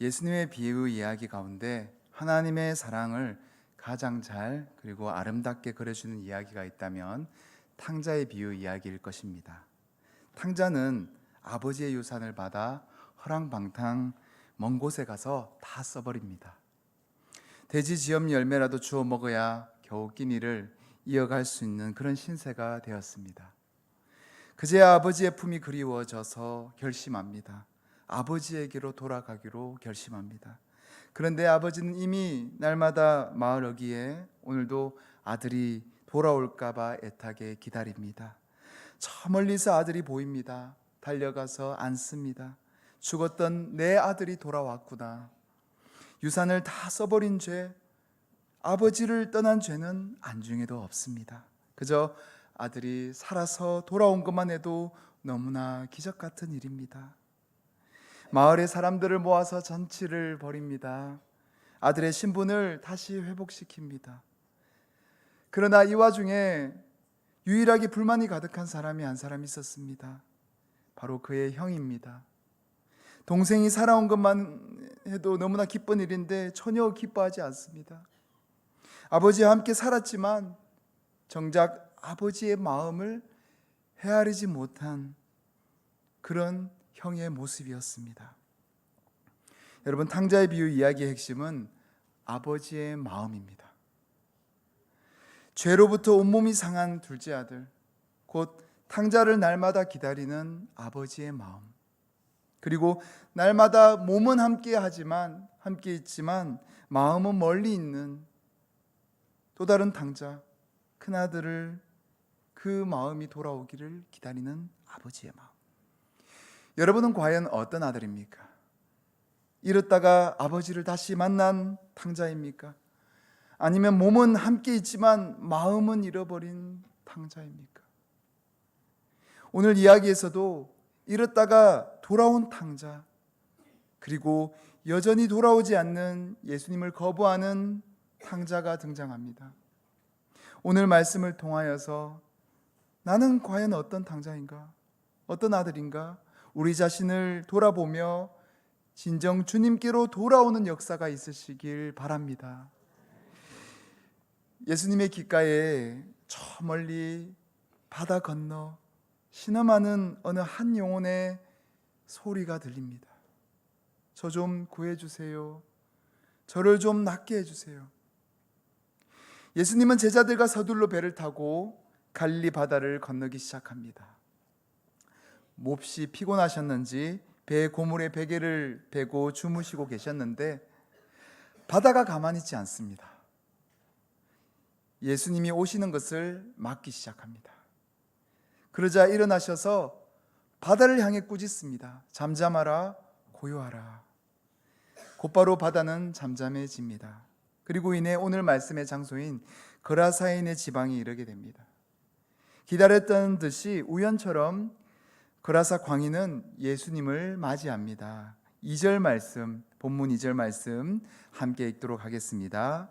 예수님의 비유 이야기 가운데 하나님의 사랑을 가장 잘 그리고 아름답게 그려주는 이야기가 있다면 탕자의 비유 이야기일 것입니다. 탕자는 아버지의 유산을 받아 허랑방탕 먼 곳에 가서 다 써버립니다. 돼지 지엄 열매라도 주워 먹어야 겨우 끼니를 이어갈 수 있는 그런 신세가 되었습니다. 그제야 아버지의 품이 그리워져서 결심합니다. 아버지에게로 돌아가기로 결심합니다. 그런데 아버지는 이미 날마다 마을 어귀에 오늘도 아들이 돌아올까 봐 애타게 기다립니다. 저 멀리서 아들이 보입니다. 달려가서 안습니다. 죽었던 내 아들이 돌아왔구나. 유산을 다 써버린 죄, 아버지를 떠난 죄는 안중에도 없습니다. 그저 아들이 살아서 돌아온 것만 해도 너무나 기적 같은 일입니다. 마을의 사람들을 모아서 잔치를 벌입니다. 아들의 신분을 다시 회복시킵니다. 그러나 이 와중에 유일하게 불만이 가득한 사람이 한 사람 있었습니다. 바로 그의 형입니다. 동생이 살아온 것만 해도 너무나 기쁜 일인데 전혀 기뻐하지 않습니다. 아버지와 함께 살았지만 정작 아버지의 마음을 헤아리지 못한 그런 형의 모습이었습니다. 여러분, 탕자의 비유 이야기의 핵심은 아버지의 마음입니다. 죄로부터 온몸이 상한 둘째 아들, 곧 탕자를 날마다 기다리는 아버지의 마음, 그리고 날마다 몸은 함께 있지만 마음은 멀리 있는 또 다른 탕자, 큰아들을 그 마음이 돌아오기를 기다리는 아버지의 마음. 여러분은 과연 어떤 아들입니까? 잃었다가 아버지를 다시 만난 탕자입니까? 아니면 몸은 함께 있지만 마음은 잃어버린 탕자입니까? 오늘 이야기에서도 잃었다가 돌아온 탕자, 그리고 여전히 돌아오지 않는 예수님을 거부하는 탕자가 등장합니다. 오늘 말씀을 통하여서 나는 과연 어떤 탕자인가? 어떤 아들인가? 우리 자신을 돌아보며 진정 주님께로 돌아오는 역사가 있으시길 바랍니다. 예수님의 귓가에 저 멀리 바다 건너 신음하는 어느 한 영혼의 소리가 들립니다. 저 좀 구해주세요. 저를 좀 낫게 해주세요. 예수님은 제자들과 서둘러 배를 타고 갈릴리 바다를 건너기 시작합니다. 몹시 피곤하셨는지 배의 고물에 베개를 베고 주무시고 계셨는데 바다가 가만히 있지 않습니다. 예수님이 오시는 것을 막기 시작합니다. 그러자 일어나셔서 바다를 향해 꾸짖습니다. 잠잠하라, 고요하라. 곧바로 바다는 잠잠해집니다. 그리고 이내 오늘 말씀의 장소인 거라사인의 지방에 이르게 됩니다. 기다렸던 듯이 우연처럼 거라사 광인은 예수님을 맞이합니다. 2절 말씀, 본문 2절 말씀 함께 읽도록 하겠습니다.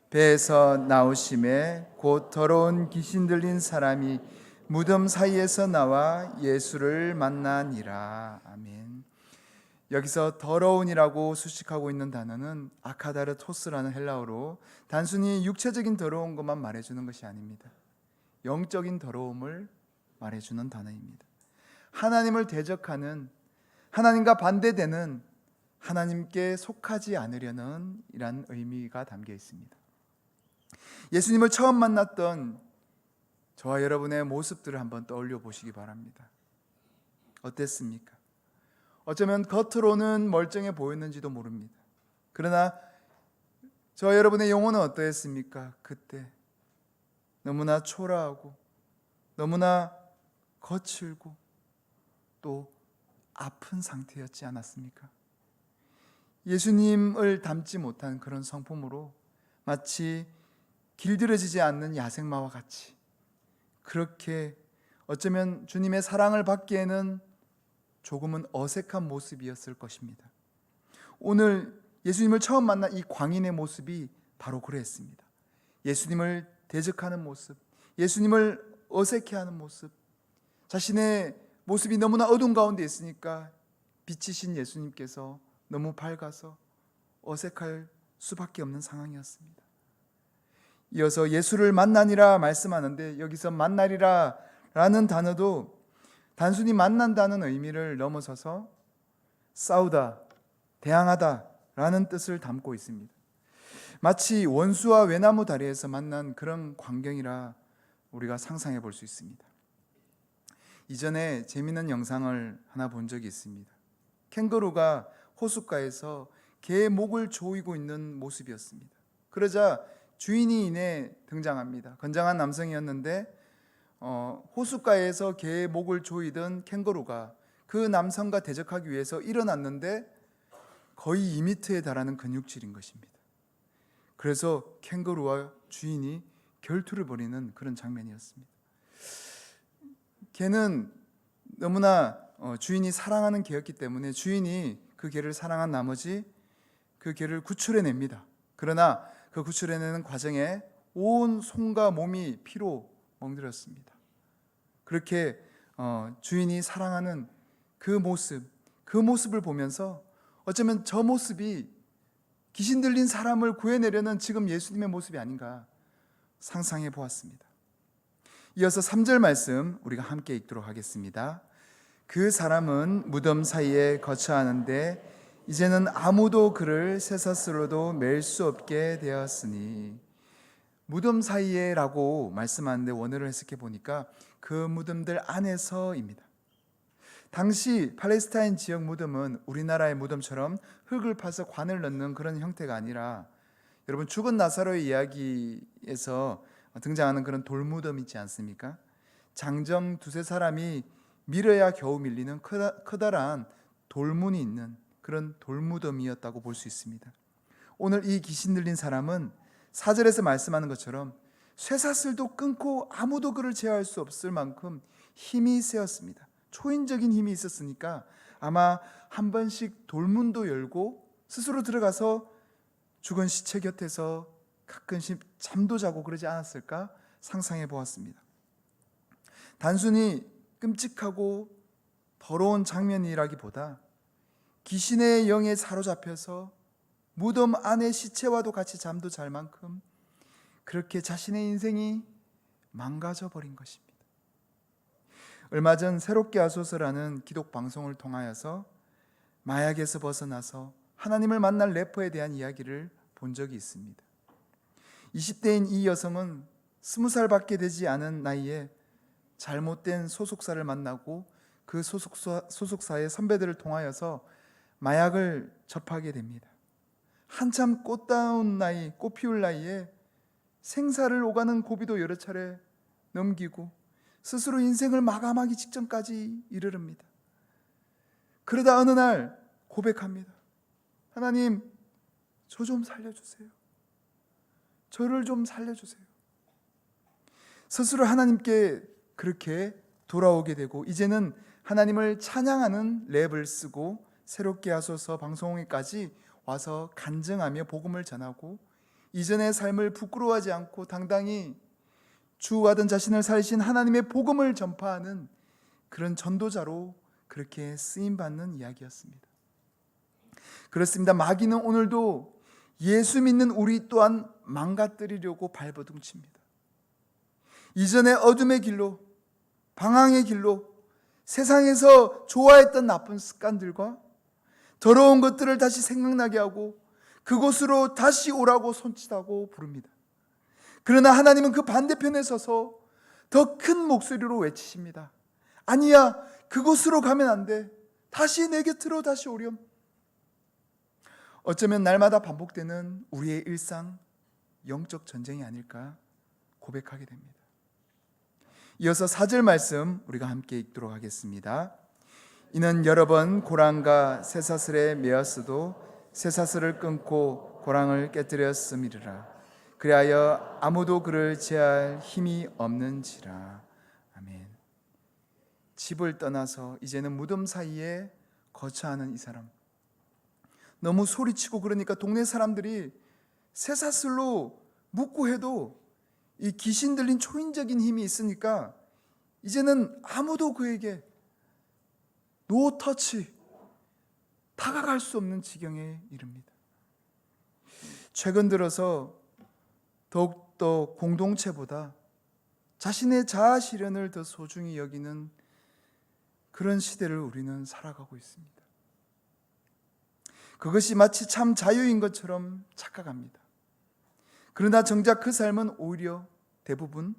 배에서 나오심에 곧 더러운 귀신 들린 사람이 무덤 사이에서 나와 예수를 만나니라. 아멘. 여기서 더러운이라고 수식하고 있는 단어는 아카다르토스라는 헬라어로 단순히 육체적인 더러운 것만 말해주는 것이 아닙니다. 영적인 더러움을 말해주는 단어입니다. 하나님을 대적하는, 하나님과 반대되는, 하나님께 속하지 않으려는 이란 의미가 담겨 있습니다. 예수님을 처음 만났던 저와 여러분의 모습들을 한번 떠올려 보시기 바랍니다. 어땠습니까? 어쩌면 겉으로는 멀쩡해 보였는지도 모릅니다. 그러나 저와 여러분의 영혼은 어떠했습니까? 그때 너무나 초라하고 너무나 거칠고 또 아픈 상태였지 않았습니까? 예수님을 닮지 못한 그런 성품으로 마치 길들여지지 않는 야생마와 같이 그렇게 어쩌면 주님의 사랑을 받기에는 조금은 어색한 모습이었을 것입니다. 오늘 예수님을 처음 만난 이 광인의 모습이 바로 그랬습니다. 예수님을 대적하는 모습, 예수님을 어색해하는 모습, 자신의 모습이 너무나 어두운 가운데 있으니까 빛이신 예수님께서 너무 밝아서 어색할 수밖에 없는 상황이었습니다. 이어서 예수를 만나니라 말씀하는데 여기서 만나리라 라는 단어도 단순히 만난다는 의미를 넘어서서 싸우다, 대항하다 라는 뜻을 담고 있습니다. 마치 원수와 외나무 다리에서 만난 그런 광경이라 우리가 상상해 볼 수 있습니다. 이전에 재미있는 영상을 하나 본 적이 있습니다. 캥거루가 호숫가에서 개의 목을 조이고 있는 모습이었습니다. 그러자 주인이 이내 등장합니다. 건장한 남성이었는데 호숫가에서 개의 목을 조이던 캥거루가 그 남성과 대적하기 위해서 일어났는데 거의 2m에 달하는 근육질인 것입니다. 그래서 캥거루와 주인이 결투를 벌이는 그런 장면이었습니다. 개는 너무나 주인이 사랑하는 개였기 때문에 주인이 그 개를 사랑한 나머지 그 개를 구출해냅니다. 그러나 그 구출해내는 과정에 온 손과 몸이 피로 멍들었습니다. 그렇게 주인이 사랑하는 그 모습을 보면서 어쩌면 저 모습이 귀신 들린 사람을 구해내려는 지금 예수님의 모습이 아닌가 상상해 보았습니다. 이어서 3절 말씀 우리가 함께 읽도록 하겠습니다. 그 사람은 무덤 사이에 거처하는데 이제는 아무도 그를 쇠사슬로도 맬 수 없게 되었으니, 무덤 사이에라고 말씀하는데 원어를 해석해 보니까 그 무덤들 안에서입니다. 당시 팔레스타인 지역 무덤은 우리나라의 무덤처럼 흙을 파서 관을 넣는 그런 형태가 아니라, 여러분 죽은 나사로의 이야기에서 등장하는 그런 돌무덤 있지 않습니까? 장정 두세 사람이 밀어야 겨우 밀리는 커다란 돌문이 있는 그런 돌무덤이었다고 볼 수 있습니다. 오늘 이 귀신 들린 사람은 4절에서 말씀하는 것처럼 쇠사슬도 끊고 아무도 그를 제어할 수 없을 만큼 힘이 세었습니다. 초인적인 힘이 있었으니까 아마 한 번씩 돌문도 열고 스스로 들어가서 죽은 시체 곁에서 가끔씩 잠도 자고 그러지 않았을까 상상해 보았습니다. 단순히 끔찍하고 더러운 장면이라기보다 귀신의 영에 사로잡혀서 무덤 안의 시체와도 같이 잠도 잘 만큼 그렇게 자신의 인생이 망가져 버린 것입니다. 얼마 전 새롭게 하소서라는 기독 방송을 통하여서 마약에서 벗어나서 하나님을 만날 래퍼에 대한 이야기를 본 적이 있습니다. 20대인 이 여성은 20살밖에 되지 않은 나이에 잘못된 소속사를 만나고 그 소속사의 선배들을 통하여서 마약을 접하게 됩니다. 한참 꽃다운 나이, 꽃 피울 나이에 생사를 오가는 고비도 여러 차례 넘기고 스스로 인생을 마감하기 직전까지 이르릅니다. 그러다 어느 날 고백합니다. 하나님, 저 좀 살려주세요. 저를 좀 살려주세요. 스스로 하나님께 그렇게 돌아오게 되고 이제는 하나님을 찬양하는 랩을 쓰고 새롭게 하소서 방송에까지 와서 간증하며 복음을 전하고 이전의 삶을 부끄러워하지 않고 당당히 주와던 자신을 살리신 하나님의 복음을 전파하는 그런 전도자로 그렇게 쓰임받는 이야기였습니다. 그렇습니다. 마귀는 오늘도 예수 믿는 우리 또한 망가뜨리려고 발버둥칩니다. 이전의 어둠의 길로, 방황의 길로 세상에서 좋아했던 나쁜 습관들과 더러운 것들을 다시 생각나게 하고 그곳으로 다시 오라고 손짓하고 부릅니다. 그러나 하나님은 그 반대편에 서서 더 큰 목소리로 외치십니다. 아니야, 그곳으로 가면 안 돼. 다시 내 곁으로 다시 오렴. 어쩌면 날마다 반복되는 우리의 일상, 영적 전쟁이 아닐까 고백하게 됩니다. 이어서 4절 말씀 우리가 함께 읽도록 하겠습니다. 이는 여러 번 고랑과 쇠사슬에 매었어도 쇠사슬을 끊고 고랑을 깨뜨렸음이라. 그리하여 아무도 그를 제할 힘이 없는지라. 아멘. 집을 떠나서 이제는 무덤 사이에 거처하는 이 사람, 너무 소리치고 그러니까 동네 사람들이 쇠사슬로 묶고 해도 이 귀신 들린 초인적인 힘이 있으니까 이제는 아무도 그에게 노 터치, 다가갈 수 없는 지경에 이릅니다. 최근 들어서 더욱더 공동체보다 자신의 자아 실현을 더 소중히 여기는 그런 시대를 우리는 살아가고 있습니다. 그것이 마치 참 자유인 것처럼 착각합니다. 그러나 정작 그 삶은 오히려 대부분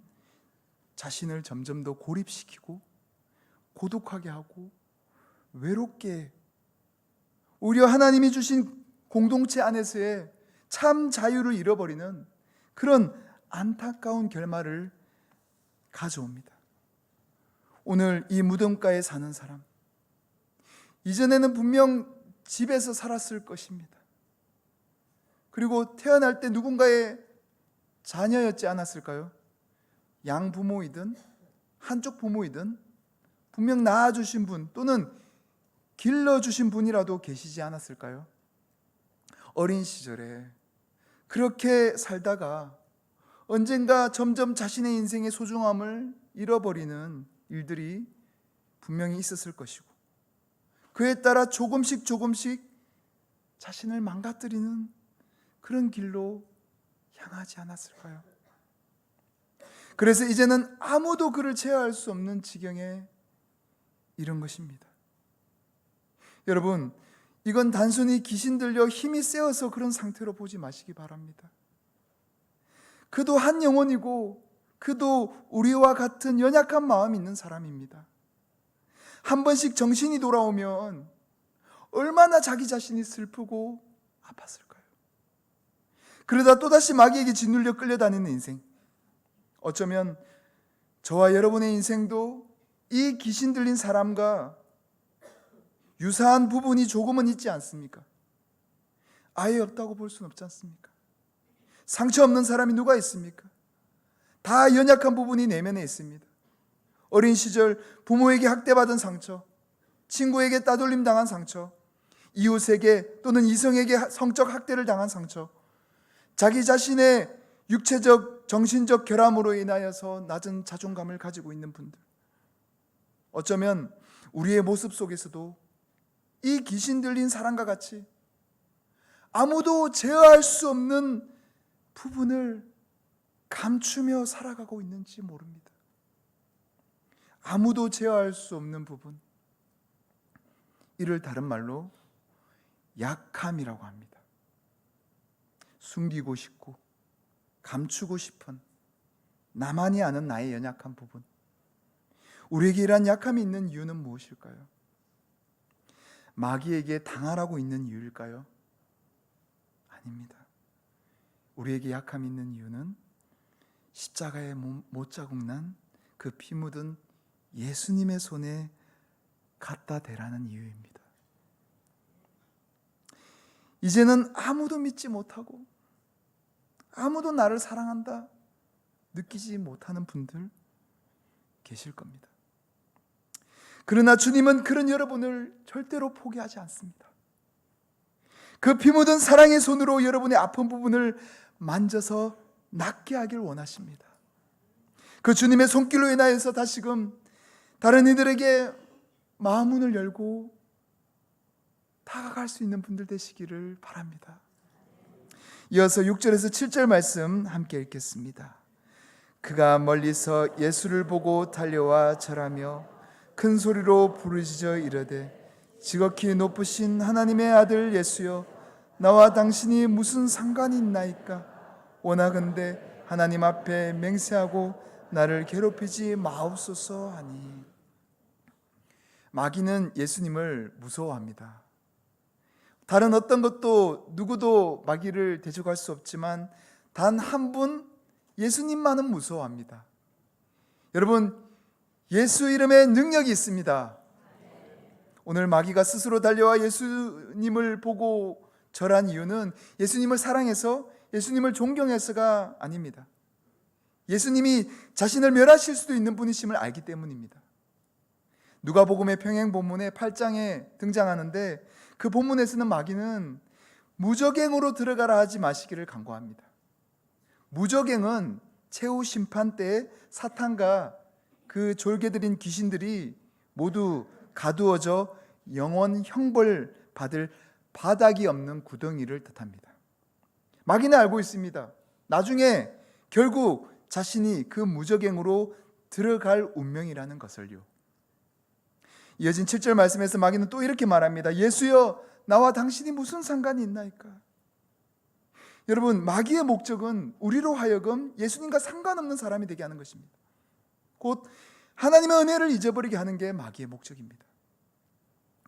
자신을 점점 더 고립시키고 고독하게 하고 외롭게, 오히려 하나님이 주신 공동체 안에서의 참 자유를 잃어버리는 그런 안타까운 결말을 가져옵니다. 오늘 이 무덤가에 사는 사람, 이전에는 분명 집에서 살았을 것입니다. 그리고 태어날 때 누군가의 자녀였지 않았을까요? 양부모이든 한쪽 부모이든 분명 낳아주신 분 또는 길러주신 분이라도 계시지 않았을까요? 어린 시절에 그렇게 살다가 언젠가 점점 자신의 인생의 소중함을 잃어버리는 일들이 분명히 있었을 것이고, 그에 따라 조금씩 자신을 망가뜨리는 그런 길로 향하지 않았을까요? 그래서 이제는 아무도 그를 제어할 수 없는 지경에 이른 것입니다. 여러분, 이건 단순히 귀신 들려 힘이 세어서 그런 상태로 보지 마시기 바랍니다. 그도 한 영혼이고 그도 우리와 같은 연약한 마음이 있는 사람입니다. 한 번씩 정신이 돌아오면 얼마나 자기 자신이 슬프고 아팠을까요? 그러다 또다시 마귀에게 짓눌려 끌려다니는 인생, 어쩌면 저와 여러분의 인생도 이 귀신 들린 사람과 유사한 부분이 조금은 있지 않습니까? 아예 없다고 볼 수는 없지 않습니까? 상처 없는 사람이 누가 있습니까? 다 연약한 부분이 내면에 있습니다. 어린 시절 부모에게 학대받은 상처, 친구에게 따돌림 당한 상처, 이웃에게 또는 이성에게 성적 학대를 당한 상처, 자기 자신의 육체적, 정신적 결함으로 인하여서 낮은 자존감을 가지고 있는 분들, 어쩌면 우리의 모습 속에서도 이 귀신 들린 사람과 같이 아무도 제어할 수 없는 부분을 감추며 살아가고 있는지 모릅니다. 아무도 제어할 수 없는 부분, 이를 다른 말로 약함이라고 합니다. 숨기고 싶고 감추고 싶은 나만이 아는 나의 연약한 부분, 우리에게 이러한 약함이 있는 이유는 무엇일까요? 마귀에게 당하라고 있는 이유일까요? 아닙니다. 우리에게 약함이 있는 이유는 십자가에 못자국 난 그 피 묻은 예수님의 손에 갖다 대라는 이유입니다. 이제는 아무도 믿지 못하고 아무도 나를 사랑한다 느끼지 못하는 분들 계실 겁니다. 그러나 주님은 그런 여러분을 절대로 포기하지 않습니다. 그 피 묻은 사랑의 손으로 여러분의 아픈 부분을 만져서 낫게 하길 원하십니다. 그 주님의 손길로 인하여서 다시금 다른 이들에게 마음문을 열고 다가갈 수 있는 분들 되시기를 바랍니다. 이어서 6절에서 7절 말씀 함께 읽겠습니다. 그가 멀리서 예수를 보고 달려와 절하며 큰 소리로 부르짖어 이르되 지극히 높으신 하나님의 아들 예수여, 나와 당신이 무슨 상관이 있나이까? 원하건대 하나님 앞에 맹세하고 나를 괴롭히지 마옵소서 하니. 마귀는 예수님을 무서워합니다. 다른 어떤 것도 누구도 마귀를 대적할 수 없지만 단 한 분, 예수님만은 무서워합니다. 여러분, 예수 이름에 능력이 있습니다. 오늘 마귀가 스스로 달려와 예수님을 보고 절한 이유는 예수님을 사랑해서, 예수님을 존경해서가 아닙니다. 예수님이 자신을 멸하실 수도 있는 분이심을 알기 때문입니다. 누가복음의 평행 본문의 8장에 등장하는데, 그 본문에서는 마귀는 무적행으로 들어가라 하지 마시기를 간구합니다. 무적행은 최후 심판 때에 사탄과 그 졸개들인 귀신들이 모두 가두어져 영원 형벌 받을 바닥이 없는 구덩이를 뜻합니다. 마귀는 알고 있습니다. 나중에 결국 자신이 그 무저갱으로 들어갈 운명이라는 것을요. 이어진 7절 말씀에서 마귀는 또 이렇게 말합니다. 예수여, 나와 당신이 무슨 상관이 있나이까? 여러분, 마귀의 목적은 우리로 하여금 예수님과 상관없는 사람이 되게 하는 것입니다. 곧 하나님의 은혜를 잊어버리게 하는 게 마귀의 목적입니다.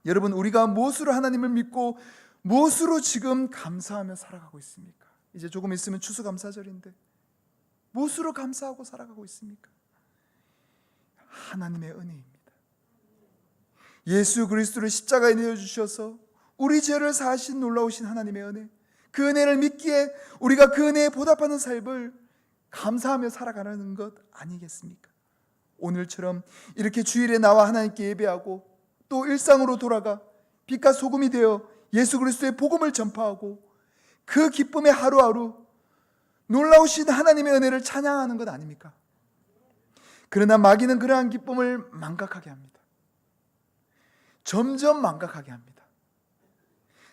여러분, 우리가 무엇으로 하나님을 믿고 무엇으로 지금 감사하며 살아가고 있습니까? 이제 조금 있으면 추수감사절인데 무엇으로 감사하고 살아가고 있습니까? 하나님의 은혜입니다. 예수 그리스도를 십자가에 내어주셔서 우리 죄를 사하신 놀라우신 하나님의 은혜, 그 은혜를 믿기에 우리가 그 은혜에 보답하는 삶을 감사하며 살아가는 것 아니겠습니까? 오늘처럼 이렇게 주일에 나와 하나님께 예배하고 또 일상으로 돌아가 빛과 소금이 되어 예수 그리스도의 복음을 전파하고 그 기쁨의 하루하루 놀라우신 하나님의 은혜를 찬양하는 것 아닙니까? 그러나 마귀는 그러한 기쁨을 망각하게 합니다. 점점 망각하게 합니다.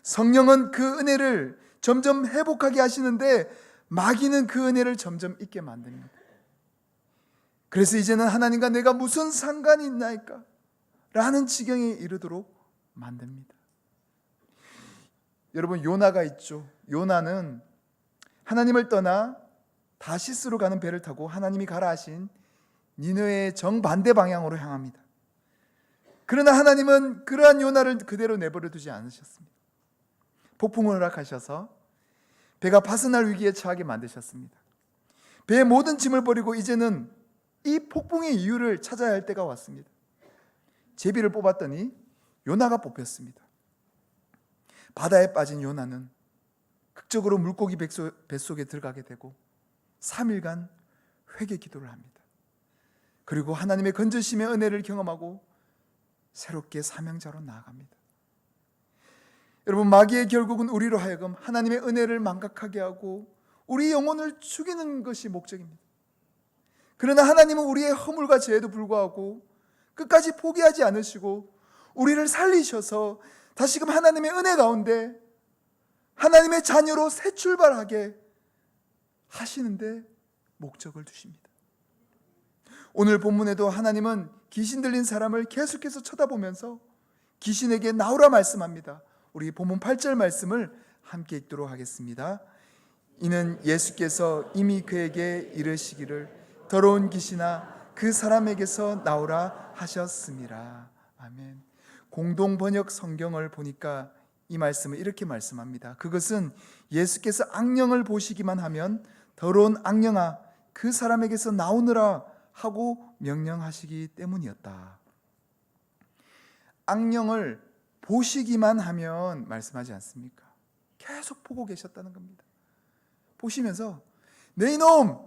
성령은 그 은혜를 점점 회복하게 하시는데 마귀는 그 은혜를 점점 잊게 만듭니다. 그래서 이제는 하나님과 내가 무슨 상관이 있나이까? 라는 지경에 이르도록 만듭니다. 여러분, 요나가 있죠. 요나는 하나님을 떠나 다시스로 가는 배를 타고 하나님이 가라 하신 니느웨의 정반대 방향으로 향합니다. 그러나 하나님은 그러한 요나를 그대로 내버려 두지 않으셨습니다. 폭풍을 허락하셔서 배가 파선할 위기에 처하게 만드셨습니다. 배의 모든 짐을 버리고 이제는 이 폭풍의 이유를 찾아야 할 때가 왔습니다. 제비를 뽑았더니 요나가 뽑혔습니다. 바다에 빠진 요나는 극적으로 물고기 뱃속에 들어가게 되고 3일간 회개 기도를 합니다. 그리고 하나님의 건져심의 은혜를 경험하고 새롭게 사명자로 나아갑니다. 여러분, 마귀의 결국은 우리로 하여금 하나님의 은혜를 망각하게 하고 우리 영혼을 죽이는 것이 목적입니다. 그러나 하나님은 우리의 허물과 죄에도 불구하고 끝까지 포기하지 않으시고 우리를 살리셔서 다시금 하나님의 은혜 가운데 하나님의 자녀로 새 출발하게 하시는데 목적을 두십니다. 오늘 본문에도 하나님은 귀신 들린 사람을 계속해서 쳐다보면서 귀신에게 나오라 말씀합니다. 우리 본문 8절 말씀을 함께 읽도록 하겠습니다. 이는 예수께서 이미 그에게 이르시기를 더러운 귀신아 그 사람에게서 나오라 하셨습니다. 아멘. 공동 번역 성경을 보니까 이 말씀을 이렇게 말씀합니다. 그것은 예수께서 악령을 보시기만 하면 더러운 악령아 그 사람에게서 나오느라 하고 명령하시기 때문이었다. 악령을 보시기만 하면 말씀하지 않습니까? 계속 보고 계셨다는 겁니다. 보시면서 내 이놈!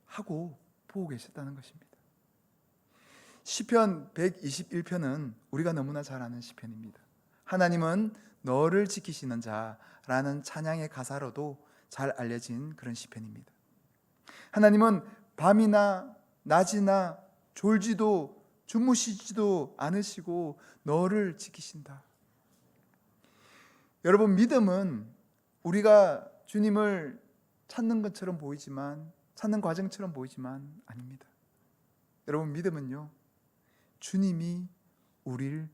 하고 보고 계셨다는 것입니다. 시편 121편은 우리가 너무나 잘 아는 시편입니다. 하나님은 너를 지키시는 자라는 찬양의 가사로도 잘 알려진 그런 시편입니다. 하나님은 밤이나 낮이나 졸지도 주무시지도 않으시고 너를 지키신다. 여러분, 믿음은 우리가 주님을 찾는 것처럼 보이지만, 찾는 과정처럼 보이지만 아닙니다. 여러분, 믿음은요, 주님이 우리를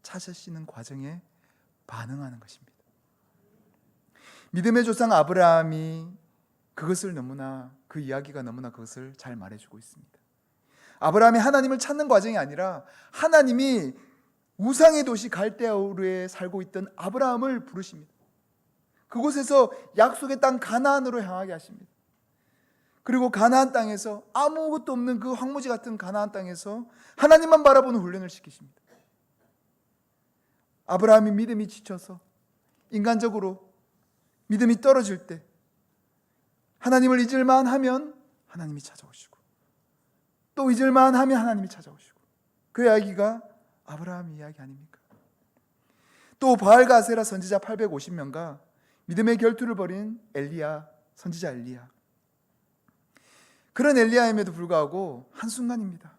찾으시는 과정에 반응하는 것입니다. 믿음의 조상 아브라함이 그것을 너무나, 그 이야기가 너무나 그것을 잘 말해주고 있습니다. 아브라함이 하나님을 찾는 과정이 아니라 하나님이 우상의 도시 갈대아우르에 살고 있던 아브라함을 부르십니다. 그곳에서 약속의 땅 가나안으로 향하게 하십니다. 그리고 가나안 땅에서, 아무것도 없는 그 황무지 같은 가나안 땅에서 하나님만 바라보는 훈련을 시키십니다. 아브라함이 믿음이 지쳐서 인간적으로 믿음이 떨어질 때 하나님을 잊을만 하면 하나님이 찾아오시고, 또 잊을만 하면 하나님이 찾아오시고, 그 이야기가 아브라함 이야기 아닙니까? 또 바알과 아세라 선지자 850명과 믿음의 결투를 벌인 엘리야, 선지자 엘리야. 그런 엘리야임에도 불구하고 한순간입니다.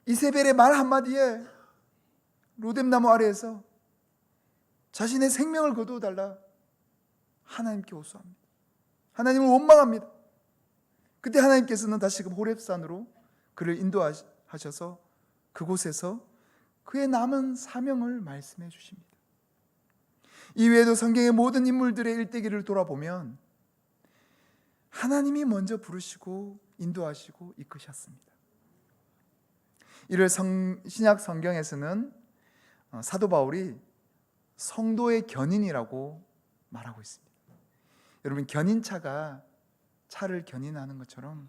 이세벨의 말 한마디에 로뎀나무 아래에서 자신의 생명을 거두어달라 하나님께 호소합니다. 하나님을 원망합니다. 그때 하나님께서는 다시금 호렙산으로 그를 인도하셔서 그곳에서 그의 남은 사명을 말씀해 주십니다. 이외에도 성경의 모든 인물들의 일대기를 돌아보면 하나님이 먼저 부르시고 인도하시고 이끄셨습니다. 이를 신약 성경에서는 사도 바울이 성도의 견인이라고 말하고 있습니다. 여러분, 견인차가 차를 견인하는 것처럼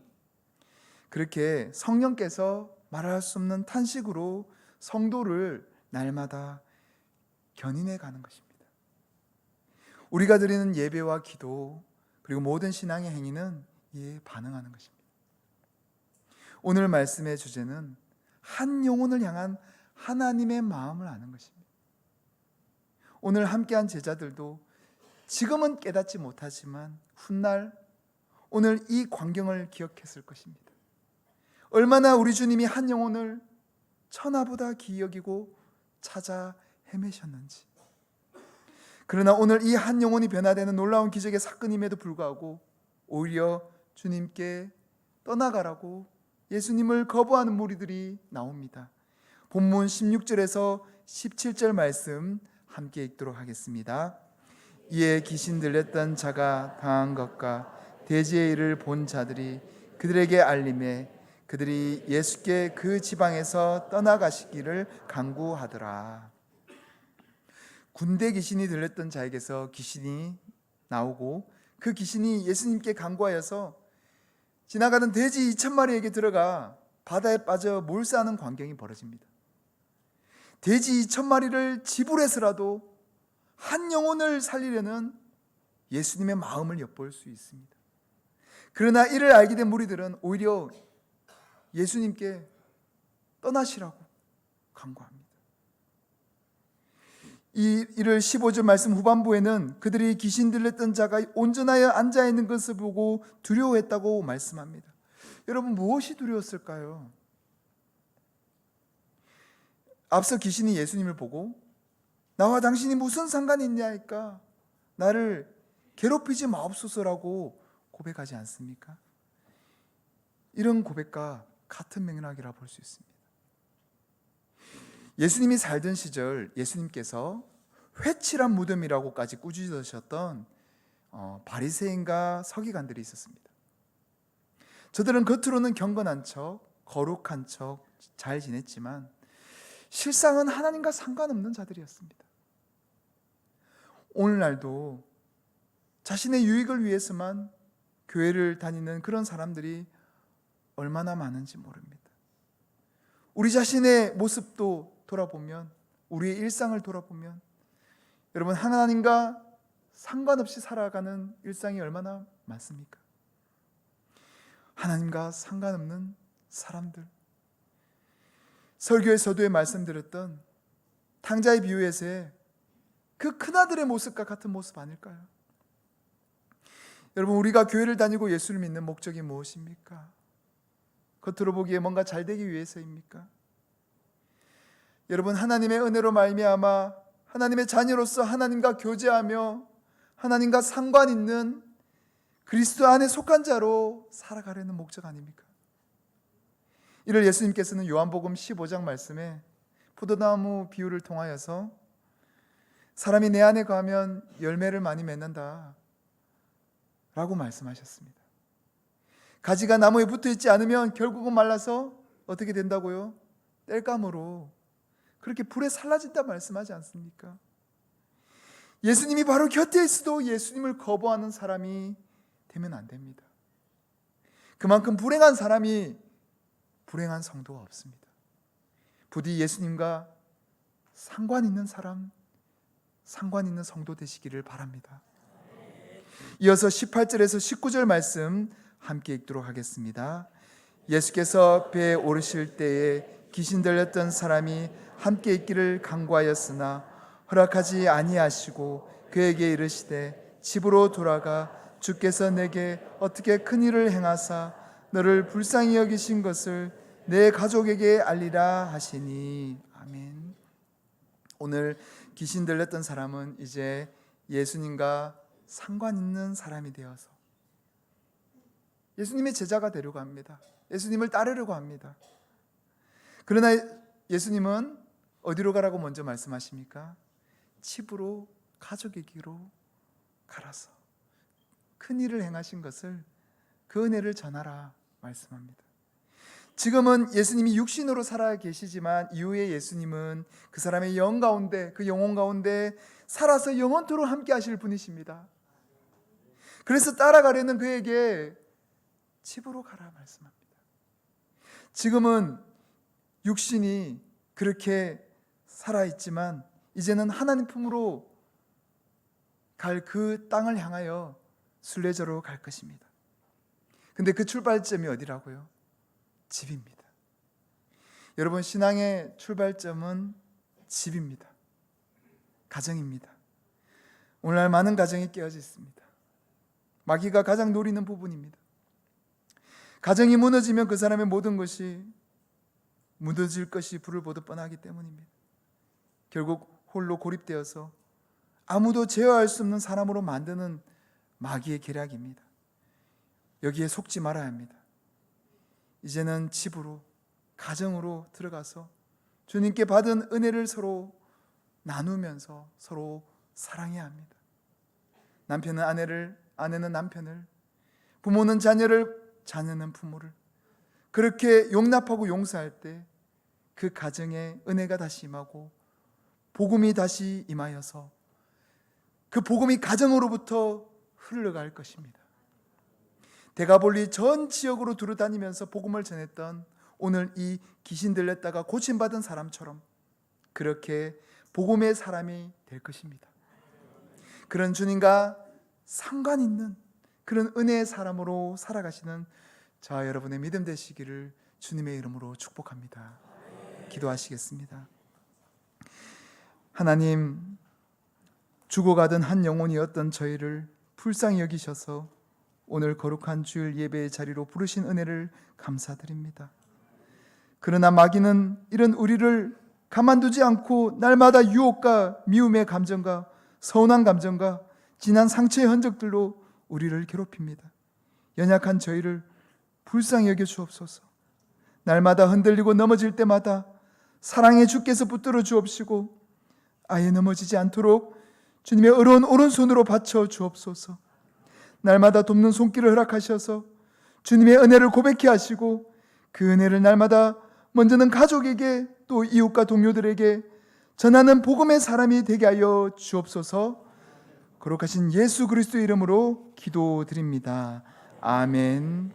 그렇게 성령께서 말할 수 없는 탄식으로 성도를 날마다 견인해 가는 것입니다. 우리가 드리는 예배와 기도 그리고 모든 신앙의 행위는 이에 반응하는 것입니다. 오늘 말씀의 주제는 한 영혼을 향한 하나님의 마음을 아는 것입니다. 오늘 함께한 제자들도 지금은 깨닫지 못하지만 훗날 오늘 이 광경을 기억했을 것입니다. 얼마나 우리 주님이 한 영혼을 천하보다 귀히 여기고 찾아 헤매셨는지. 그러나 오늘 이 한 영혼이 변화되는 놀라운 기적의 사건임에도 불구하고 오히려 주님께 떠나가라고 예수님을 거부하는 무리들이 나옵니다. 본문 16절에서 17절 말씀 함께 읽도록 하겠습니다. 이에 귀신 들렸던 자가 당한 것과 대지의 일을 본 자들이 그들에게 알림해 그들이 예수께 그 지방에서 떠나가시기를 간구하더라. 군대 귀신이 들렸던 자에게서 귀신이 나오고 그 귀신이 예수님께 간구하여서 지나가던 돼지 2,000마리에게 들어가 바다에 빠져 몰사하는 광경이 벌어집니다. 돼지 2,000마리를 지불해서라도 한 영혼을 살리려는 예수님의 마음을 엿볼 수 있습니다. 그러나 이를 알게 된 무리들은 오히려 예수님께 떠나시라고 간구합니다. 이를 15절 말씀 후반부에는 그들이 귀신 들렸던 자가 온전하여 앉아있는 것을 보고 두려워했다고 말씀합니다. 여러분, 무엇이 두려웠을까요? 앞서 귀신이 예수님을 보고 나와 당신이 무슨 상관이 있냐니까 나를 괴롭히지 마옵소서라고 고백하지 않습니까? 이런 고백과 같은 맥락이라 볼 수 있습니다. 예수님이 살던 시절 예수님께서 회칠한 무덤이라고까지 꾸짖으셨던 바리새인과 서기관들이 있었습니다. 저들은 겉으로는 경건한 척, 거룩한 척 잘 지냈지만 실상은 하나님과 상관없는 자들이었습니다. 오늘날도 자신의 유익을 위해서만 교회를 다니는 그런 사람들이 얼마나 많은지 모릅니다. 우리 자신의 모습도 돌아보면, 우리의 일상을 돌아보면 여러분, 하나님과 상관없이 살아가는 일상이 얼마나 많습니까? 하나님과 상관없는 사람들. 설교의 서두에 말씀드렸던 탕자의 비유에서의 그 큰아들의 모습과 같은 모습 아닐까요? 여러분, 우리가 교회를 다니고 예수를 믿는 목적이 무엇입니까? 겉으로 보기에 뭔가 잘 되기 위해서입니까? 여러분, 하나님의 은혜로 말미암아 하나님의 자녀로서 하나님과 교제하며 하나님과 상관 있는 그리스도 안에 속한 자로 살아가려는 목적 아닙니까? 이를 예수님께서는 요한복음 15장 말씀에 포도나무 비유를 통하여서 사람이 내 안에 거하면 열매를 많이 맺는다 라고 말씀하셨습니다. 가지가 나무에 붙어있지 않으면 결국은 말라서 어떻게 된다고요? 땔감으로 그렇게 불에 살라진다 말씀하지 않습니까? 예수님이 바로 곁에 있어도 예수님을 거부하는 사람이 되면 안 됩니다. 그만큼 불행한 사람이 불행한 성도가 없습니다. 부디 예수님과 상관 있는 사람, 상관 있는 성도 되시기를 바랍니다. 이어서 18절에서 19절 말씀 함께 읽도록 하겠습니다. 예수께서 배에 오르실 때에 귀신 들렸던 사람이 함께 있기를 간구하였으나 허락하지 아니하시고 그에게 이르시되 집으로 돌아가 주께서 내게 어떻게 큰 일을 행하사 너를 불쌍히 여기신 것을 내 가족에게 알리라 하시니. 아멘. 오늘 귀신 들렸던 사람은 이제 예수님과 상관 있는 사람이 되어서 예수님의 제자가 되려고 합니다. 예수님을 따르려고 합니다. 그러나 예수님은 어디로 가라고 먼저 말씀하십니까? 집으로, 가족에게로 가라서 큰 일을 행하신 것을, 그 은혜를 전하라 말씀합니다. 지금은 예수님이 육신으로 살아 계시지만 이후에 예수님은 그 사람의 영 가운데, 그 영혼 가운데 살아서 영원토록 함께 하실 분이십니다. 그래서 따라가려는 그에게 집으로 가라 말씀합니다. 지금은 육신이 그렇게 살아있지만 이제는 하나님 품으로 갈 그 땅을 향하여 순례자로 갈 것입니다. 근데 그 출발점이 어디라고요? 집입니다. 여러분, 신앙의 출발점은 집입니다. 가정입니다. 오늘날 많은 가정이 깨어져 있습니다. 마귀가 가장 노리는 부분입니다. 가정이 무너지면 그 사람의 모든 것이 무너질 것이 불을 보듯 뻔하기 때문입니다. 결국 홀로 고립되어서 아무도 제어할 수 없는 사람으로 만드는 마귀의 계략입니다. 여기에 속지 말아야 합니다. 이제는 집으로, 가정으로 들어가서 주님께 받은 은혜를 서로 나누면서 서로 사랑해야 합니다. 남편은 아내를, 아내는 남편을, 부모는 자녀를, 자녀는 부모를 그렇게 용납하고 용서할 때 그 가정에 은혜가 다시 임하고 복음이 다시 임하여서 그 복음이 가정으로부터 흘러갈 것입니다. 데가볼리 전 지역으로 두루 다니면서 복음을 전했던 오늘 이 귀신 들렸다가 고침받은 사람처럼 그렇게 복음의 사람이 될 것입니다. 그런 주님과 상관 있는 그런 은혜의 사람으로 살아가시는 저와 여러분의 믿음 되시기를 주님의 이름으로 축복합니다. 기도하시겠습니다. 하나님, 죽어가던 한 영혼이었던 저희를 불쌍히 여기셔서 오늘 거룩한 주일 예배의 자리로 부르신 은혜를 감사드립니다. 그러나 마귀는 이런 우리를 가만두지 않고 날마다 유혹과 미움의 감정과 서운한 감정과 지난 상처의 흔적들로 우리를 괴롭힙니다. 연약한 저희를 불쌍히 여겨 주옵소서. 날마다 흔들리고 넘어질 때마다 사랑의 주께서 붙들어 주옵시고 아예 넘어지지 않도록 주님의 의로운 오른손으로 받쳐 주옵소서. 날마다 돕는 손길을 허락하셔서 주님의 은혜를 고백케 하시고 그 은혜를 날마다 먼저는 가족에게 또 이웃과 동료들에게 전하는 복음의 사람이 되게 하여 주옵소서. 거룩하신 예수 그리스도의 이름으로 기도드립니다. 아멘.